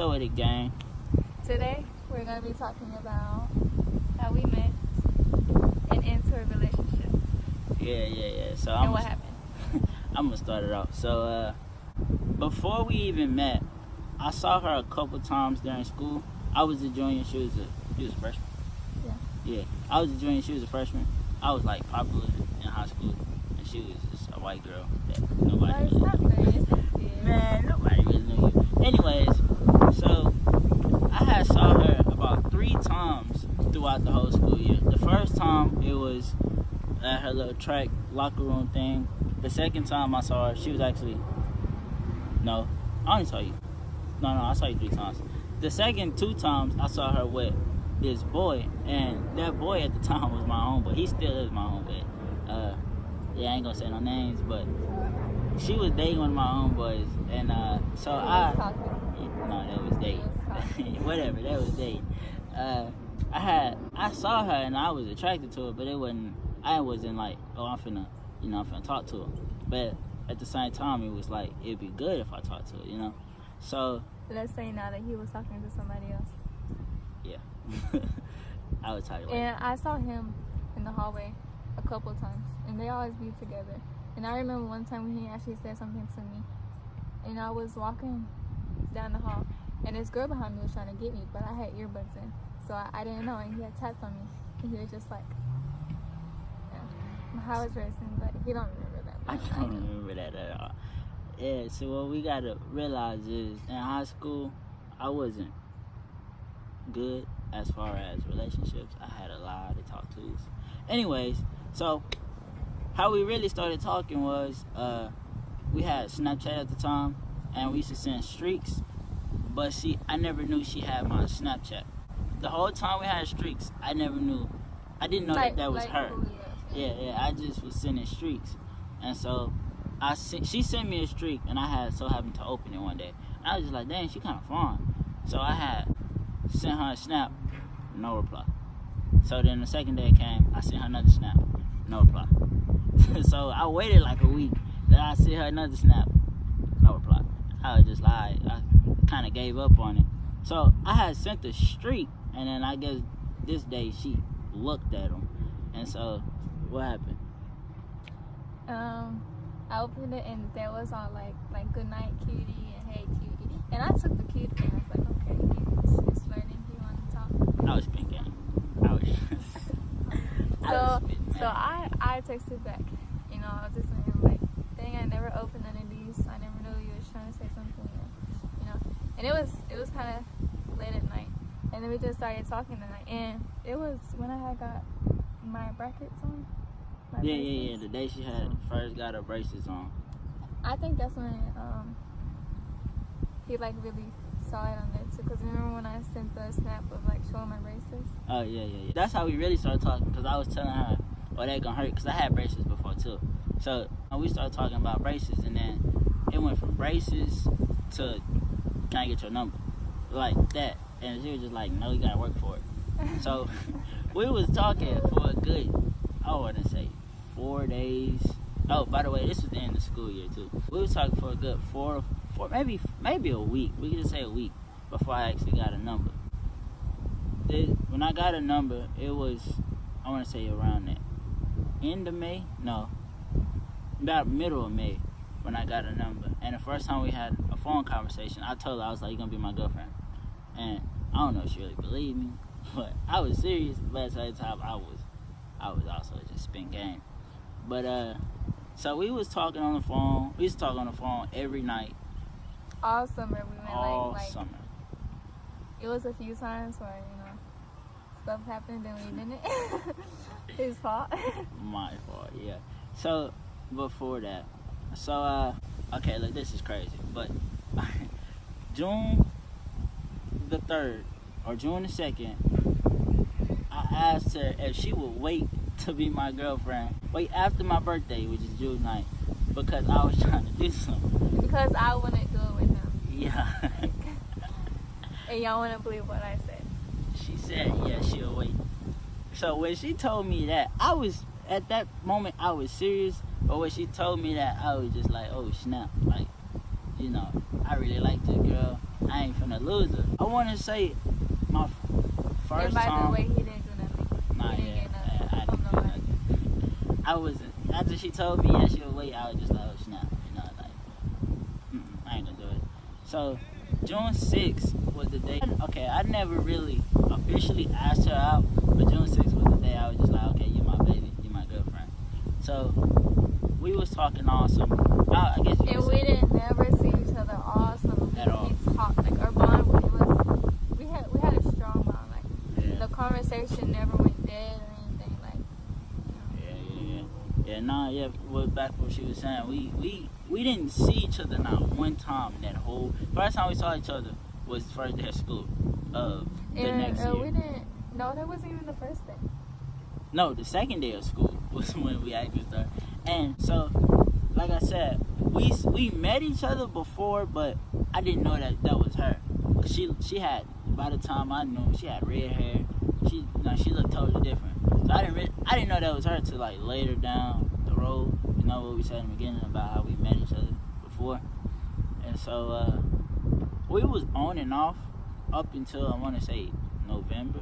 up with it, gang? Today, we're going to be talking about how we met and into a relationship. Yeah. So And what happened? I'm going to start it off. So, before we even met, I saw her a couple times during school. I was a junior, she was a freshman. Yeah, I was a junior, she was a freshman. I was like popular in high school, and she was just a white girl that nobody really knew. Man, nobody really knew you. Anyways, so I had saw her about 3 times throughout the whole school year. The first time, it was at her little track locker room thing. The second time I saw her, she was actually... No, I only saw you. No, I saw you 3 times. The second 2 times, I saw her with this boy, and that boy at the time was my homeboy. He still is my homeboy. I ain't gonna say no names, but she was dating one of my homeboys, and so that was dating. Whatever, that was dating. I saw her and I was attracted to her, but I wasn't like, oh, I'm finna talk to her. But at the same time, it was like, it'd be good if I talked to her, So let's say now that he was talking to somebody else. Yeah. I was talking And I saw him in the hallway a couple times, and they always be together. And I remember one time when he actually said something to me, and I was walking down the hall, and this girl behind me was trying to get me, but I had earbuds in, so I didn't know, and he had tapped on me, and he was just like, my heart was racing, but he don't remember that. I don't remember that at all. Yeah, so what we gotta realize is, in high school, I wasn't good as far as relationships. I had a lot of talk tos. Anyways, so how we really started talking was, we had Snapchat at the time, and we used to send streaks, but I never knew she had my Snapchat. The whole time we had streaks, I didn't know that was her. Yeah, I just was sending streaks. And so she sent me a streak, and I had so happened to open it one day. And I was just like, dang, she kind of fun. So I had sent her a snap, no reply. So then the second day it came, I sent her another snap, no reply. So I waited like a week, then I sent her another snap, no reply. I was just like, I kind of gave up on it. So I had sent the streak, and then I guess this day she looked at him. And so, what happened? I opened it, and there was all like good night cutie and hey cutie, and I took the cutie and I was like, okay, he's flirting, he want to talk. I was thinking, So I texted back, I was just him like, dang, I never opened none of these, I never knew you was trying to say something, and it was kind of late at night, and then we just started talking tonight, and it was when I had got my brackets on. Yeah. The day she had first got her braces on. I think that's when he like really saw it on there too. Cause remember when I sent the snap of like showing my braces? Oh yeah. That's how we really started talking. Cause I was telling her, "Oh, that gonna hurt." Cause I had braces before too. So we started talking about braces, and then it went from braces to, "Can I get your number?" Like that. And she was just like, "No, you gotta work for it." So we was talking for a good, I want to say, 4 days. Oh, by the way, this was the end of the school year too. We was talking for a good four maybe a week. We could just say a week before I actually got a number. When I got a number, it was, I want to say around the end of May. No, about middle of May when I got a number. And the first time we had a phone conversation, I told her, I was like, "You're gonna be my girlfriend." And I don't know if she really believed me, but I was serious. But at the same time, I was also just spin game. But so we was talking on the phone. We used to talk on the phone every night. All summer we went all summer. It was a few times where stuff happened and we didn't. His fault. My fault, yeah. So before that, okay, look, this is crazy, but June the 3rd or June the 2nd, I asked her if she would wait to be my girlfriend. Wait after my birthday, which is June 9th, because I was trying to do something. Because I wouldn't do it with him. Yeah. And y'all wouldn't believe what I said. She said, yeah, she'll wait. So when she told me that, at that moment, I was serious. But when she told me that, I was just like, oh, snap. Like, I really like this girl. I ain't finna lose her. I want to say my first and by time. the way, he didn't do nothing. Nah, He didn't yeah, get nothing I didn't from do nobody. nothing. I wasn't. After she told me, yeah, she would wait. I was just like, oh snap, you know, like, I ain't gonna do it. So June 6th was the day. Okay, I never really officially asked her out, but June 6th was the day I was just like, okay, you my baby, you my girlfriend. So we was talking awesome. I guess you And could we say didn't never see each other awesome. At all. We talked like our bond. We had a strong bond. Like yeah. the conversation never went dead or anything. Like Well, back what she was saying, we didn't see each other not one time in that whole. First time we saw each other was first day of school of the next year. we didn't. No, that wasn't even the first day. No, the second day of school was when we actually started. And so, like I said, we met each other before, but I didn't know that was her. Cause she had, by the time I knew, she had red hair. She looked totally different. So I didn't know that was her till like later down the road. You know what we said in the beginning about how we met each other before. And so we was on and off up until I want to say November.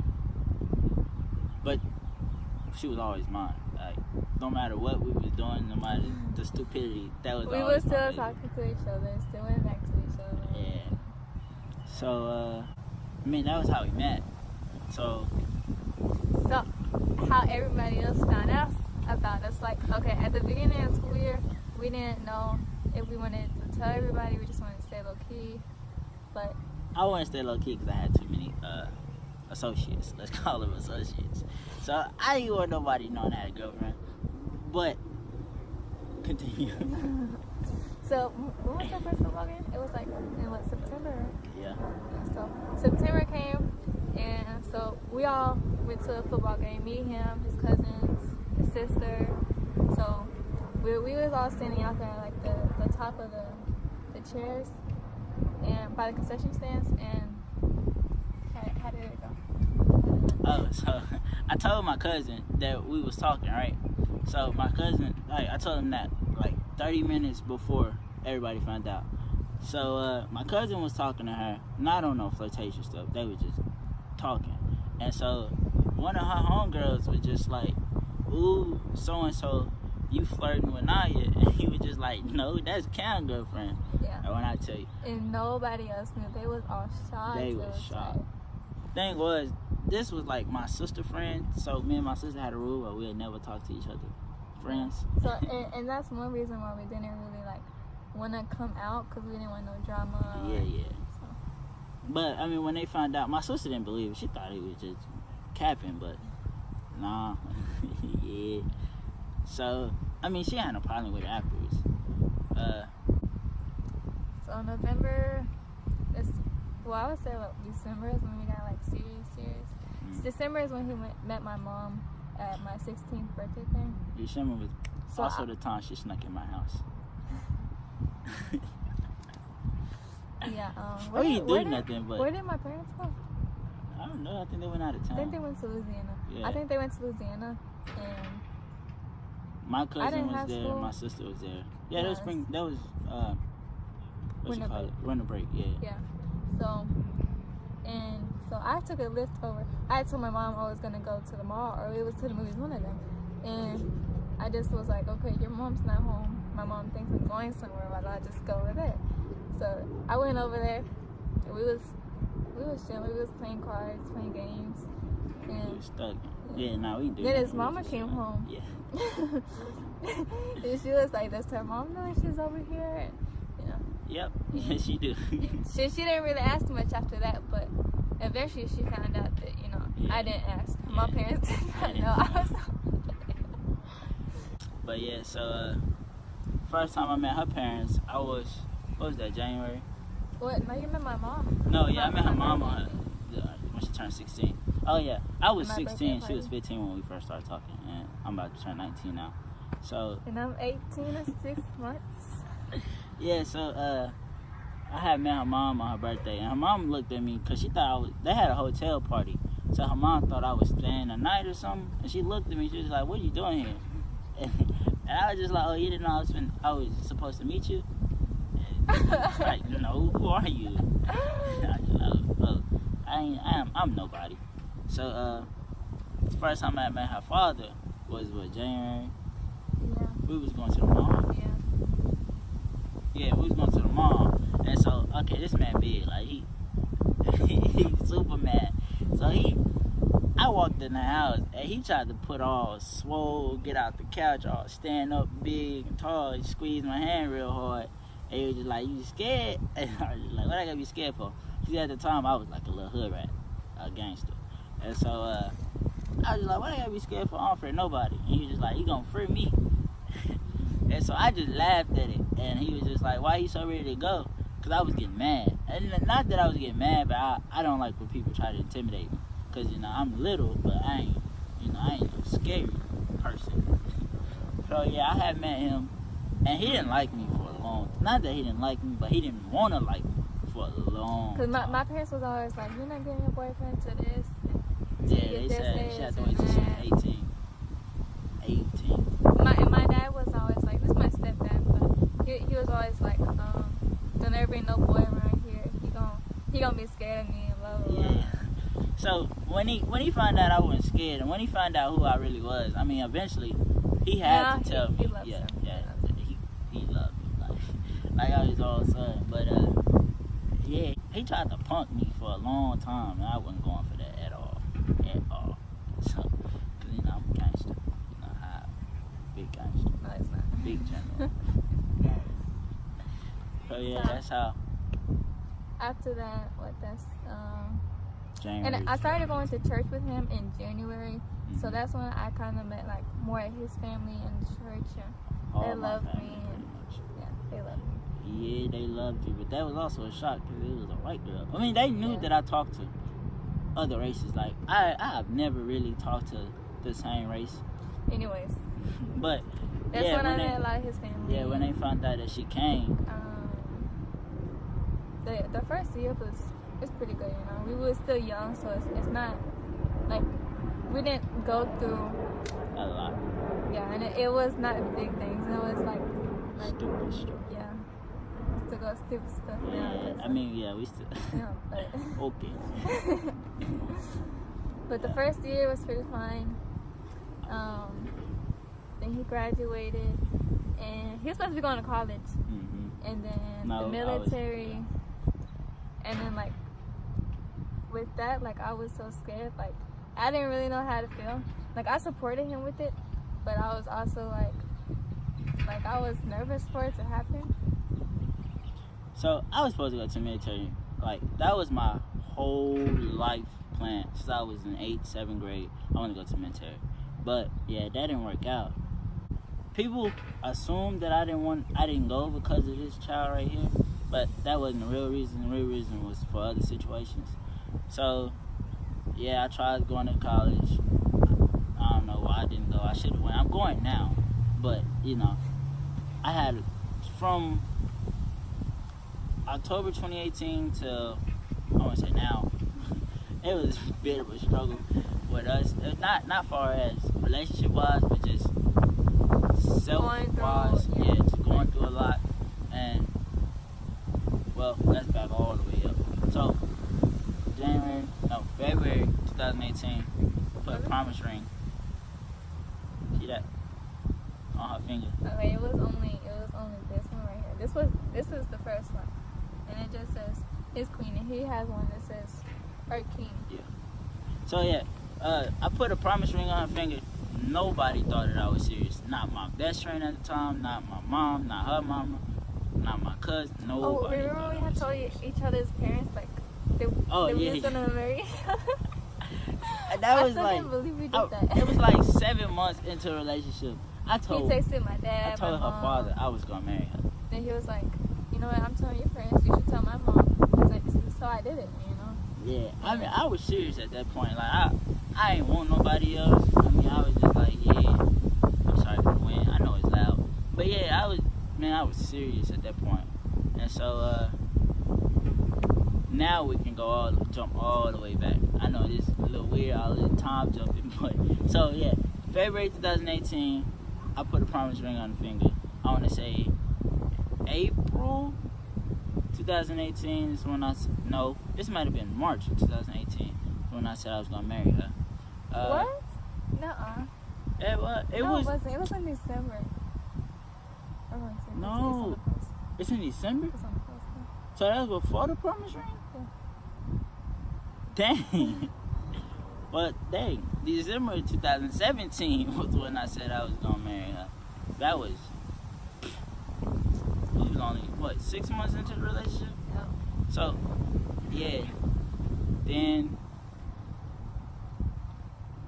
But she was always mine. Like, no matter what we was doing, no matter the stupidity, that was We were always my still baby. talking to each other, still went back to each other. Yeah. So, I mean, that was how we met. So, How everybody else found out about us. Like, okay, at the beginning of the school year, we didn't know if we wanted to tell everybody. We just wanted to stay low key. But I wanted to stay low key because I had too many associates. Let's call them associates. So, I didn't want nobody knowing I had a girlfriend. But, continue. so, when was the first football game? It was like in what, September? Yeah. So September came, and so we all went to a football game. Me, him, his cousins, his sister. So we was all standing out there like the top of the chairs and by the concession stands. And how did it go? Oh, so I told my cousin that we was talking, right? So my cousin, like, I told him that like 30 minutes before everybody found out. So my cousin was talking to her, not on no flirtation stuff. They were just talking, and so one of her homegirls was just like, "Ooh, so and so, you flirting with Naya?" And he was just like, "No, that's Cam's girlfriend." Yeah. And when I tell you, And nobody else knew. They was all shocked. they was shocked. Thing was, this was like my sister friend. So me and my sister had a rule where we'd never talk to each other, friends. So and that's one reason why we didn't really like want to come out, because we didn't want no drama. Yeah. So. But I mean, when they found out, my sister didn't believe it. She thought he was just capping, but nah, yeah. So I mean, she had no problem with it afterwards. So November, I would say like December is when we got like serious. December is when he met my mom at my 16th birthday thing. December was So also the time she snuck in my house. Yeah. Oh, you do nothing, but Where did my parents go? I don't know. I think they went out of I town. think they went to Louisiana. Yeah. I think they went to Louisiana, and My I cousin didn't was have there. school. My sister was there. Yeah, that was Yes. spring. That was what you Winter call break. it? Winter break. Yeah. yeah. So I took a lift over. I told my mom I was gonna go to the mall, or it was to the movies, one of them. And I just was like, okay, your mom's not home. My mom thinks I'm going somewhere, but I'll just go over there. So I went over there. And we was chilling. We was playing cards, playing games. We And was stuck. Yeah, nah, we do. then his We mama just came chilling. home. Yeah. And she was like, does her mom know she's over here? And, you know. Yep. Yes, she do. She didn't really ask much after that, but eventually she found out that, you know, Yeah. I didn't ask. My Yeah. parents did I not didn't know. I was But yeah, so first time I met her parents, I was, what was that, January? What? No, you met my mom. No, yeah, I met her My mom birthday. when she turned 16. Oh yeah, I was My 16, birthday she was party. 15 when we first started talking, and I'm about to turn 19 now. So And I'm 18 in 6 months. yeah, so I had met her mom on her birthday, and her mom looked at me because she thought they had a hotel party. So her mom thought I was staying a night or something, and she looked at me. She was like, "What are you doing here?" And I was just like, "Oh, you didn't know I was supposed to meet you?" And like, no, who are you? I'm nobody. So the first time I met her father was January. Yeah. We was going to the mall. Yeah, we was going to the mall. And so, okay, this man big. Like, he's super mad. So I walked in the house, and he tried to put all swole, get out the couch, all stand up big and tall. He squeezed my hand real hard. And he was just like, you scared? And I was just like, what I gotta be scared for? Because at the time, I was like a little hood rat, a gangster. And so, I was just like, what I gotta be scared for? I don't fear nobody. And he was just like, you gonna fear me? And so I just laughed at it. And he was just like, why you so ready to go? Because I was getting mad. And not that I was getting mad, but I don't like when people try to intimidate me. Because, I'm little, but I ain't a scary person. So, yeah, I had met him. And he didn't like me for a long time. Not that he didn't like me, but he didn't want to like me for a long time. Because my parents was always like, you're not getting your boyfriend to this. Yeah, they said she had to wait till she was 18. My dad was always like, this is my stepdad, but he was always like, don't ever bring no boy around here. He gonna be scared of me and blah blah blah. Yeah. So when he found out I wasn't scared, and when he found out who I really was, I mean, eventually he had to tell me. He loves him. He loved me like I was his own son. But yeah, he tried to punk me for a long time, and I wasn't going for that at all. So, 'cause, I'm a gangster. How big gangster. No, it's not. Big general. So yeah, that's how. After that, January. And I started going to church with him in January, Mm-hmm. so that's when I kind of met like more of his family in the church, and they loved me. Yeah, they loved me. Yeah, they loved you, but that was also a shock because it was a white girl. I mean, they knew that I talked to other races. Like I've never really talked to the same race. Anyways, but that's yeah, when I met a lot of his family. Yeah, when they found out that she came. The first year was pretty good. We were still young, so it's not like we didn't go through A lot. Yeah, and it was not big things. It was like Stupid stuff. yeah, still got stupid stuff. Yeah, I mean, yeah, we still. Yeah, but Okay. but the first year was pretty fine. Then he graduated, and he was supposed to be going to college, and then the military, and then like with that, like I was so scared. Like I didn't really know how to feel. Like I supported him with it, but I was also like I was nervous for it to happen. So I was supposed to go to the military. Like that was my whole life plan since I was in 8th, 7th grade. I want to go to the military, but yeah, that didn't work out. People assumed that I didn't go because of this child right here, but that wasn't the real reason. The real reason was for other situations. So yeah, I tried going to college. I don't know why I didn't go. I should have went. I'm going now, but I had from October 2018 till I want to say now. It was a bit of a struggle with us. Not far as relationship wise, but just self wise. Yeah, just going through a lot. And well, let's back all the way up. So February 2018, put a promise ring. See that on her finger. Okay, it was only this one right here. This is the first one, and it just says his queen, and he has one that says her king. Yeah. So yeah, I put a promise ring on her finger. Nobody thought that I was serious. Not my best friend at the time. Not my mom. Not her mama. Not my cousin. Nobody. Oh, remember we had told each other's parents like they were just gonna marry each other? That was I can't believe we did that. It was like 7 months into a relationship. He texted my dad. I told her mom. father I was gonna marry her. Then he was like, you know what? I'm telling your parents. You should tell my mom. I was like, so I did it. Yeah, I mean, I was serious at that point. Like, I ain't want nobody else. I mean, I was just like, yeah, I'm sorry for the wind. I know it's loud. But yeah, I was serious at that point. And so, now we can jump all the way back. I know this is a little weird, all the time jumping, but, so yeah, February 2018, I put a promise ring on the finger. I want to say April 2018 is when no, this might have been March of 2018 when I said I was gonna marry her. What? Nuh-uh. It No, it wasn't. It was in December. No. It's in December? It's on the post, yeah. So that was before the promise ring? Yeah. Dang. But dang, December 2017 was when I said I was gonna marry her. That was, we was only, what, 6 months into the relationship? Yeah. So, yeah. Then,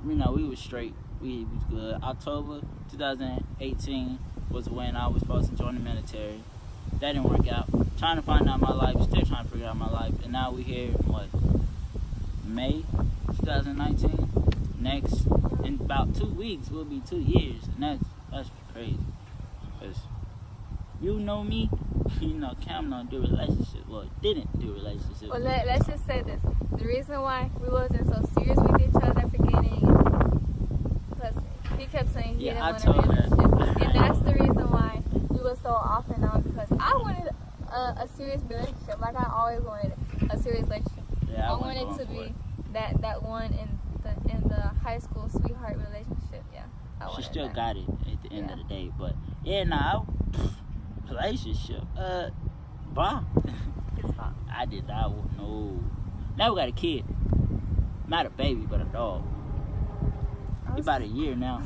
you know, we was straight. We was good. October 2018 was when I was supposed to join the military. That didn't work out. Trying to find out my life, still trying to figure out my life. And now we here, what, May 2019? Next, in about 2 weeks, will be 2 years. And that's crazy. Because you know me, you know Cam don't do relationships. Well, didn't do relationships. Well, let's just say this. The reason why we wasn't so serious with each other at the beginning, plus he kept saying he didn't want a relationship. And that's the reason why we were so off and on, because I wanted a serious relationship. Like I always wanted a serious relationship. Yeah, I wanted to be that one in the high school sweetheart relationship. Yeah, she still that. got it at the end of the day. But yeah, nah, relationship. Bah. It's fine. I did not want no. Now we got a kid. Not a baby, but a dog. He about a year now.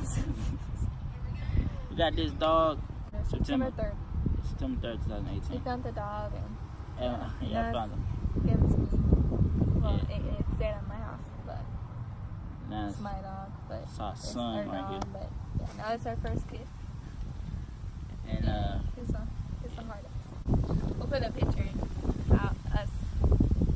We got this dog. September 3rd. September 3rd, 2018. We found the dog and yeah, I found him. Gave it to me. Well, Yeah. it stayed at my house, but Now it's my dog. But it's our it's son our right dog, here. But yeah, now it's our first kid. And It's a hard. We'll put a picture of us.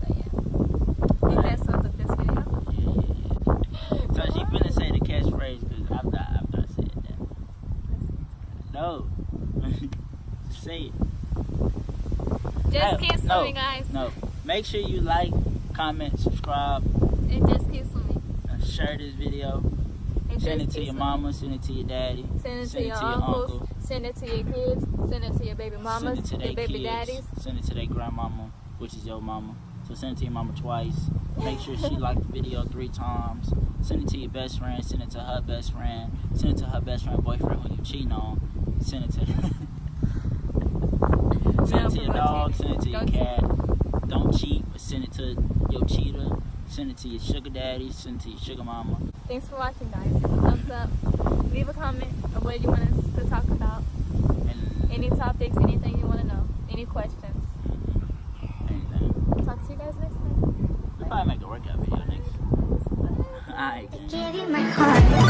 But yeah, and that sums up this video. yeah. So she finna say the catchphrase because after I said that. No. Say it. Just keep swimming, guys. No. Make sure you like, comment, subscribe, And just keep swimming. share this video. And Send it just to keep your swimming. mama, send it to your daddy, Send it to your uncles. Send it to your kids. Send it to your baby mamas. send it to Your their baby kids, daddies. send it to their grandmama, which is your mama. So send it to your mama twice. Make sure she liked the video 3 times. Send it to your best friend. Send it to her best friend. Send it to her best friend boyfriend who you cheating on. Send it to send it to your dog. Send it to your cat. Don't cheat, but send it to your cheater. Send it to your sugar daddy. Send it to your sugar mama. Thanks for watching, guys. Hit the thumbs up. Leave a comment of what you want us to talk about. And Any topics, anything you want to know. Any questions. anything. Talk to you guys next time. We'll probably make a workout video next. Alright. Give you my heart.